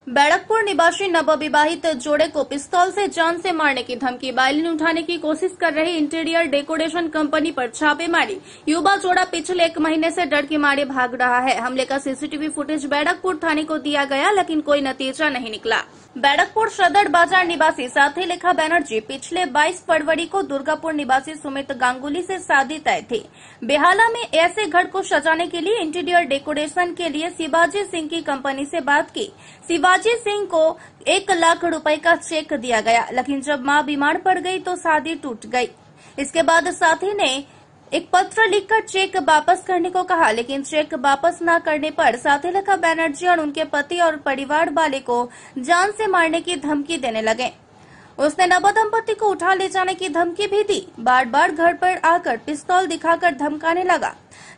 बैरकपुर निवासी नवविवाहित जोड़े को पिस्तौल से जान से मारने की धमकी, वायलिन उठाने की कोशिश कर रही इंटीरियर डेकोरेशन कंपनी पर छापेमारी। युवा जोड़ा पिछले 1 महीने से डर के मारे भाग रहा है। हमले का सीसीटीवी फुटेज बैरकपुर थाने को दिया गया, लेकिन कोई नतीजा नहीं निकला। बैरकपुर सदर बाजार निवासी साथी लेखा बनर्जी पिछले 22 फरवरी को दुर्गापुर निवासी सुमित गांगुली से शादी तय थी। बेहाला में ऐसे घर को सजाने के लिए इंटीरियर डेकोरेशन के लिए शिवाजी सिंह की कंपनी से बात की। शिवाजी सिंह को 1 लाख रुपए का चेक दिया गया, लेकिन जब मां बीमार पड़ गई तो शादी टूट गई। इसके बाद साथी ने एक पत्र लिखकर चेक वापस करने को कहा, लेकिन चेक वापस न करने पर साथी लेखा बनर्जी और उनके पति और परिवार वाले को जान से मारने की धमकी देने लगे। उसने नवदंपति को उठा ले जाने की धमकी भी दी। बार बार घर पर आकर पिस्तौल दिखाकर धमकाने लगा।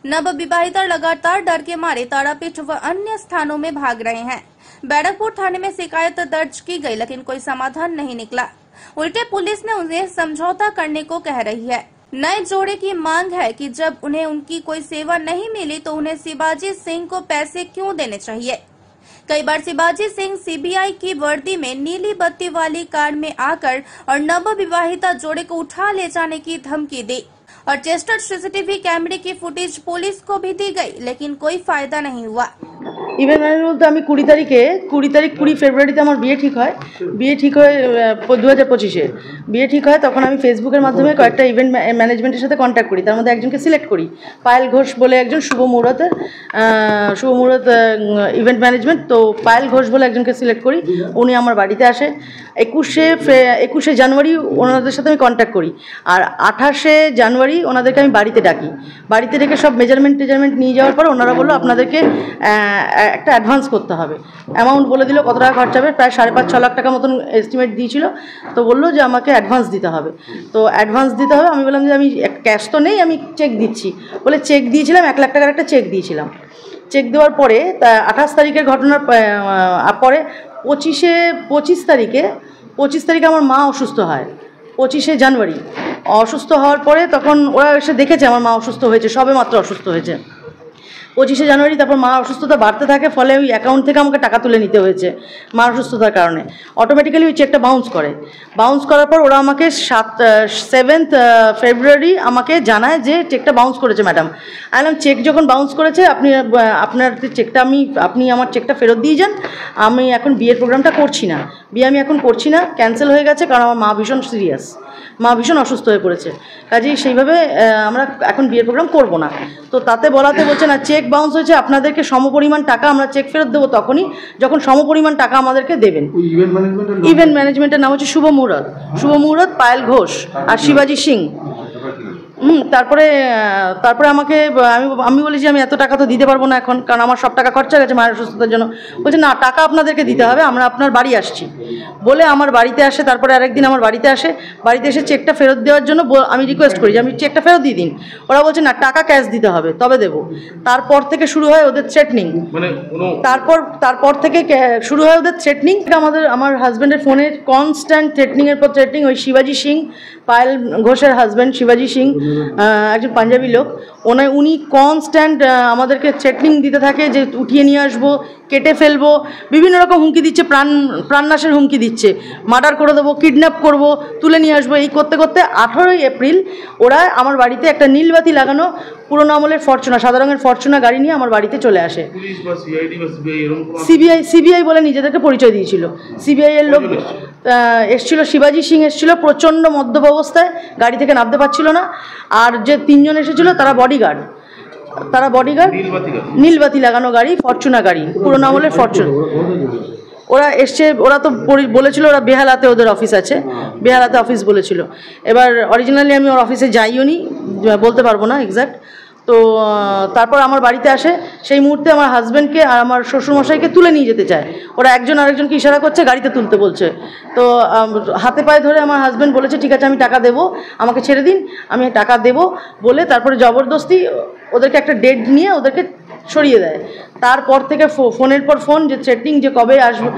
नवविवाहित लगातार डर के मारे तारापीठ व अन्य स्थानों में भाग रहे हैं। बैरकपुर थाने में शिकायत दर्ज की गई, लेकिन कोई समाधान नहीं निकला। उल्टे पुलिस ने उन्हें समझौता करने को कह रही है। नए जोड़े की मांग है कि जब उन्हें उनकी कोई सेवा नहीं मिली तो उन्हें शिवाजी सिंह को पैसे क्यों देने चाहिए। कई बार शिवाजी सिंह सीबीआई की वर्दी में नीली बत्ती वाली कार में आकर और नवविवाहिता जोड़े को उठा ले जाने की धमकी दी और चेस्टर सीसीटीवी कैमरे की फुटेज पुलिस को भी दी गई, लेकिन कोई फायदा नहीं हुआ। इवेंट मैनेजमेंट বলতে আমি 20 ফেব্রুয়ারিতে আমার বিয়ে ঠিক হয় 2025-এ বিয়ে ঠিক হয়। তখন আমি ফেসবুকের মাধ্যমে কয়েকটা ইভেন্ট ম্যানেজমেন্টের সাথে কন্ট্যাক্ট করি। তার মধ্যে একজনকে সিলেক্ট করি, পায়েল ঘোষ বলে একজন, শুভ মুহূর্ত ইভেন্ট ম্যানেজমেন্ট। তো পায়েল ঘোষ বলে একজনকে সিলেক্ট করি, উনি আমার বাড়িতে আসে। 21শে জানুয়ারি ওনাদের সাথে আমি কন্ট্যাক্ট করি, আর 28শে জানুয়ারি ওনাদেরকে আমি বাড়িতে ডাকি। বাড়িতে ডেকে সব মেজারমেন্ট নিয়ে যাওয়ার পর ওনারা বললো আপনাদেরকে একটা অ্যাডভান্স করতে হবে। অ্যামাউন্ট বলে দিল কত টাকা খরচা হবে, প্রায় 5.5-6 লাখ টাকা মতন এস্টিমেট দিয়েছিল। তো বললো যে আমাকে অ্যাডভান্স দিতে হবে। তো অ্যাডভান্স দিতে হবে, আমি বললাম যে আমি ক্যাশ তো নেই, আমি চেক দিচ্ছি। বলে চেক দিয়েছিলাম, 1 লাখ টাকার একটা চেক দিয়েছিলাম। চেক দেওয়ার পরে 28 তারিখের ঘটনার পরে 25 তারিখে আমার মা অসুস্থ হয়। 25শে জানুয়ারি অসুস্থ হওয়ার পরে তখন ওরা এসে দেখেছে আমার মা অসুস্থ হয়েছে, সবে মাত্র অসুস্থ হয়েছে। 25শে জানুয়ারি তারপর মা অসুস্থতা বাড়তে থাকে, ফলে ওই অ্যাকাউন্ট থেকে আমাকে টাকা তুলে নিতে হয়েছে মা অসুস্থতার কারণে। অটোমেটিক্যালি ওই চেকটা বাউন্স করার পর ওরা আমাকে 7th ফেব্রুয়ারি আমাকে জানায় যে চেকটা বাউন্স করেছে ম্যাডাম। আইলাম চেক যখন বাউন্স করেছে আপনার চেকটা আপনি আমার চেকটা ফেরত দিয়ে যান, আমি এখন বিয়ের প্রোগ্রামটা করছি না, বিয়ে আমি এখন করছি না, ক্যান্সেল হয়ে গেছে, কারণ আমার মা ভীষণ সিরিয়াস, মা ভীষণ অসুস্থ হয়ে পড়েছে, কাজেই সেইভাবে আমরা এখন বিয়ের প্রোগ্রাম করব না। তো তাতে বলছে না, চেক বাউন্স হয়েছে, আপনাদেরকে সমপরিমাণ টাকা আমরা চেক ফেরত দেবো তখনই যখন সমপরিমাণ টাকা আমাদেরকে দেবেন। ইভেন্ট ম্যানেজমেন্টের নাম হচ্ছে শুভ মুহূর্ত, পায়েল ঘোষ আর শিবাজি সিং। তারপরে আমি বলেছি আমি এত টাকা তো দিতে পারবো না এখন, কারণ আমার সব টাকা খরচা গেছে মায়ের অসুস্থতার জন্য। বলছে না, টাকা আপনাদেরকে দিতে হবে, আমরা আপনার বাড়ি আসছি বলে আমার বাড়িতে আসে। তারপরে আরেকদিন আমার বাড়িতে এসে চেকটা ফেরত দেওয়ার জন্য আমি রিকোয়েস্ট করি যে আমি চেকটা ফেরত দিয়ে দিন। ওরা বলছে না, টাকা ক্যাশ দিতে হবে তবে দেবো। তারপর থেকে শুরু হয় ওদের থ্রেটনিং, তারপর থেকে শুরু হয় ওদের থ্রেটনিং। আমার হাজব্যান্ডের ফোনে কনস্ট্যান্ট থ্রেটনিংয়ের পর থ্রেটনিং। ওই শিবাজি সিং, পায়েল ঘোষের হাজব্যান্ড শিবাজি সিং, একজন পাঞ্জাবি লোক, উনি কনস্ট্যান্ট আমাদেরকে থ্রেটনিং দিতে থাকে যে উঠিয়ে নিয়ে আসবো, কেটে ফেলবো, বিভিন্ন রকম হুমকি দিচ্ছে, প্রাণনাশের হুমকি দিচ্ছে, মার্ডার করে দেবো, কিডন্যাপ করবো, তুলে নিয়ে আসবো। এই করতে 18ই এপ্রিল ওরা আমার বাড়িতে একটা নীলবাতি লাগানো পুরোনো আমলের সাদা রঙের ফরচুনা গাড়ি নিয়ে আমার বাড়িতে চলে আসে। সিবিআই বলে নিজেদেরকে পরিচয় দিয়েছিল। সিবিআই এর লোক এসছিল, শিবাজি সিং এসছিল প্রচণ্ড মদ্যপ অবস্থায়, গাড়ি থেকে নামতে পারছিল না। আর যে 3 জন এসেছিল তারা বডিগার্ড, নীলবাতি লাগানো গাড়ি, ফরচুনা গাড়ি, পুরোনো আমলের ফরচুনা। ওরা এসছে, ওরা তো বলেছিল ওরা বেহালাতে ওদের অফিস আছে, বেহালাতে অফিস বলেছিল। এবার অরিজিনালি আমি ওর অফিসে যাইও নি, বলতে পারবো না এক্স্যাক্ট। তো তারপর আমার বাড়িতে আসে, সেই মুহূর্তে আমার হাজব্যান্ডকে আর আমার শ্বশুরমশাইকে তুলে নিয়ে যেতে চায়। ওরা একজন আরেকজনকে ইশারা করছে গাড়িতে তুলতে বলছে। তো হাতে পায়ে ধরে আমার হাজব্যান্ড বলেছে ঠিক আছে আমি টাকা দেবো, আমাকে ছেড়ে দিন, আমি টাকা দেবো বলে তারপরে জবরদস্তি ওদেরকে একটা ডেট নিয়ে ওদেরকে সরিয়ে দেয়। তারপর থেকে ফোনের পর ফোন, যে থ্রেটিং, যে কবে আসবে।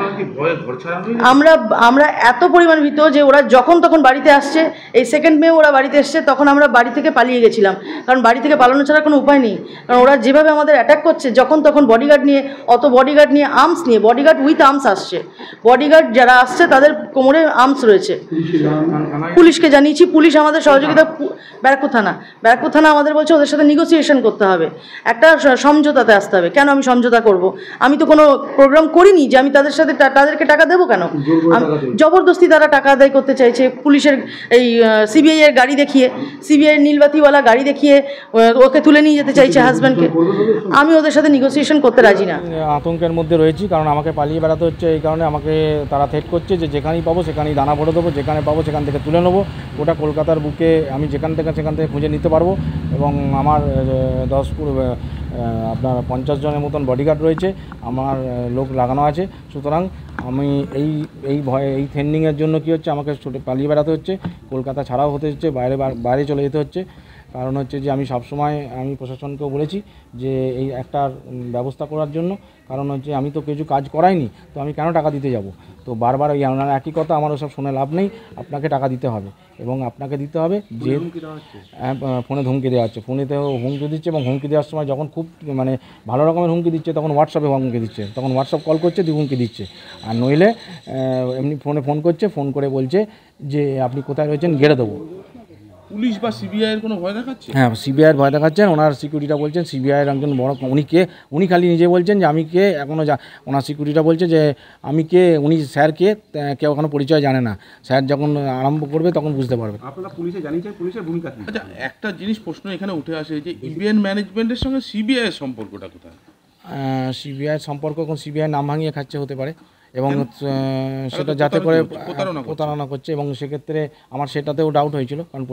আমরা এত পরিমাণ ভীত যে ওরা যখন তখন বাড়িতে আসছে। এই 2 মে ওরা বাড়িতে এসছে, তখন আমরা বাড়ি থেকে পালিয়ে গেছিলাম, কারণ বাড়ি থেকে পালানো ছাড়া কোনো উপায় নেই। কারণ ওরা যেভাবে আমাদের অ্যাটাক করছে, যখন তখন বডিগার্ড নিয়ে, বডিগার্ড নিয়ে, আর্মস নিয়ে, বডিগার্ড উইথ আর্মস আসছে। বডিগার্ড যারা আসছে তাদের কোমরে আর্মস রয়েছে। পুলিশকে জানিয়েছি, পুলিশ আমাদের সহযোগিতা, ব্যারাকপুর থানা আমাদের বলছে ওদের সাথে নেগোসিয়েশন করতে হবে, একটা সমঝোতাতে আসতে হবে। কেন আমি সমঝোতা করব? আমি তো কোনো প্রোগ্রাম করিনি যে আমি তাদেরকে টাকা দেবো। কেন? জবরদস্তি তারা টাকা আদায় করতে চাইছে। পুলিশের এই সিবিআই এর গাড়ি দেখিয়ে, সিবিআই এর নীলবাতিওয়ালা গাড়ি দেখিয়ে ওকে তুলে নিয়ে যেতে চাইছে হাজব্যান্ডকে। আমি ওদের সাথে নেগোসিয়েশন করতে রাজি না। আতঙ্কের মধ্যে রয়েছি, কারণ আমাকে পালিয়ে বেড়াতে হচ্ছে। এই কারণে আমাকে তারা থ্রেট করছে যে যেখানেই পাবো সেখানেই দানা ভরে দেবো, যেখানে পাবো সেখান থেকে তুলে নেবো। ওটা কলকাতার বুকে আমি সেখান থেকে খুঁজে নিতে পারবো। এবং আমার 50 জনের মতন বডিগার্ড রয়েছে, আমার লোক লাগানো আছে। সুতরাং আমি এই ভয়ে, এই থ্রেটনিংয়ের জন্য কী হচ্ছে, আমাকে পালিয়ে বেড়াতে হচ্ছে, কলকাতা ছাড়াও হতে হচ্ছে, বাইরে চলে যেতে হচ্ছে। কারণ হচ্ছে যে আমি সবসময় প্রশাসনকেও বলেছি যে এই একটা ব্যবস্থা করার জন্য। কারণ হচ্ছে আমি তো কিছু কাজ করাইনি, তো আমি কেন টাকা দিতে যাব? তো বারবার ওই একই কথা, আমার ওসব শুনে লাভ নেই। আপনাকে টাকা দিতে হবে, এবং আপনাকে দিতে হবে যে ফোনে ধমকি দেওয়া হচ্ছে। ফোনেতেও হুমকি দিচ্ছে, এবং হুমকি দেওয়ার সময় যখন খুব ভালো রকমের হুমকি দিচ্ছে, তখন হোয়াটসঅ্যাপে হুমকি দিচ্ছে, তখন হোয়াটসঅ্যাপ কল করছে, হুমকি দিচ্ছে। আর নইলে এমনি ফোন করছে, ফোন করে বলছে যে আপনি কোথায় রয়েছেন, গেড়ে দেবো। পুলিশ বা সিবিআইয়ের কোনো ভয় দেখাচ্ছে? হ্যাঁ, সিবিআইয়ের ভয় দেখাচ্ছেন। ওনার সিকিউরিটিটা বলছেন, সিবিআইয়ের একজন বড়, উনি খালি নিজে বলছেন যে আমি কে, এখনও ওনার সিকিউরিটিটা বলছে যে আমি কে, উনি স্যার কে, কেউ এখনো পরিচয় জানে না। স্যার যখন আরম্ভ করবে তখন বুঝতে পারবে। আপনারা পুলিশে জানিয়েছেন, পুলিশের ভূমিকা কি? আচ্ছা, একটা জিনিস প্রশ্ন এখানে উঠে আসে যে ইভেন্ট ম্যানেজমেন্টের সঙ্গে সিবিআইয়ের সম্পর্কটা কোথায়? সিবিআইয়ের সম্পর্ক এখন সিবিআই নাম ভাঙিয়ে খাচ্ছে হতে পারে, এবং সেটা যাতে করে প্রতারণা করছে। এবং সেক্ষেত্রে আমার সেটাতেও ডাউট হয়েছিল, কারণ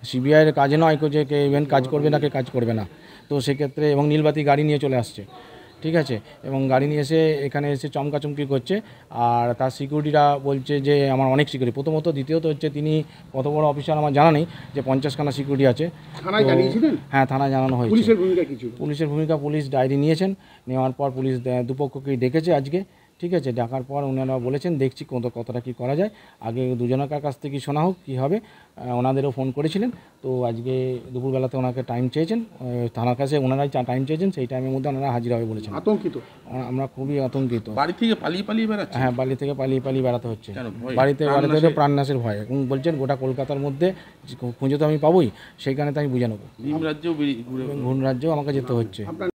সিবিআইয়ের কাজে নয় যে কে ইভেন্ট কাজ করবে না, কে কাজ করবে না। তো সেক্ষেত্রে, এবং নীলবাতি গাড়ি নিয়ে চলে আসছে, ঠিক আছে, এবং গাড়ি নিয়ে এসে এখানে এসে চমকাচমকি করছে। আর তার সিকিউরিটিরা বলছে যে আমার অনেক সিকিউরিটি, প্রথমত। দ্বিতীয়ত হচ্ছে তিনি কত বড় অফিসার আমার জানা নেই, যে 50খানা সিকিউরিটি আছে। থানায় জানিয়েছিলেন? হ্যাঁ, থানায় জানানো হয়েছে। পুলিশের ভূমিকা কি ছিল? পুলিশের ভূমিকা, পুলিশ ডায়েরি নিয়েছেন, নেওয়ার পর পুলিশ দুপক্ষকেই ডেকেছে আজকে, ঠিক আছে। ডাকার পর ওনারা বলেছেন দেখছি কতটা কী করা যায়, আগে দুজনের কাছ থেকে শোনা হোক কী হবে। ওনাদেরও ফোন করেছিলেন, তো আজকে দুপুরবেলাতে ওনাকে টাইম চেয়েছেন, থানার কাছে ওনারাই টাইম চেয়েছেন, সেই টাইমের মধ্যে ওনারা হাজির হবে বলেছেন। আতঙ্কিত? আমরা খুবই আতঙ্কিত। বাড়ি থেকে পালিয়ে বেড়াচ্ছে? হ্যাঁ, বাড়ি থেকে পালিয়ে বেড়াতে হচ্ছে। বাড়িতে প্রাণনাশের ভয়। এবং বলছেন গোটা কলকাতার মধ্যে খুঁজে তো আমি পাবোই, সেইখানে তো আমি বুঝে নেবো। ভিন রাজ্যেও রাজ্যেও আমাকে যেতে হচ্ছে।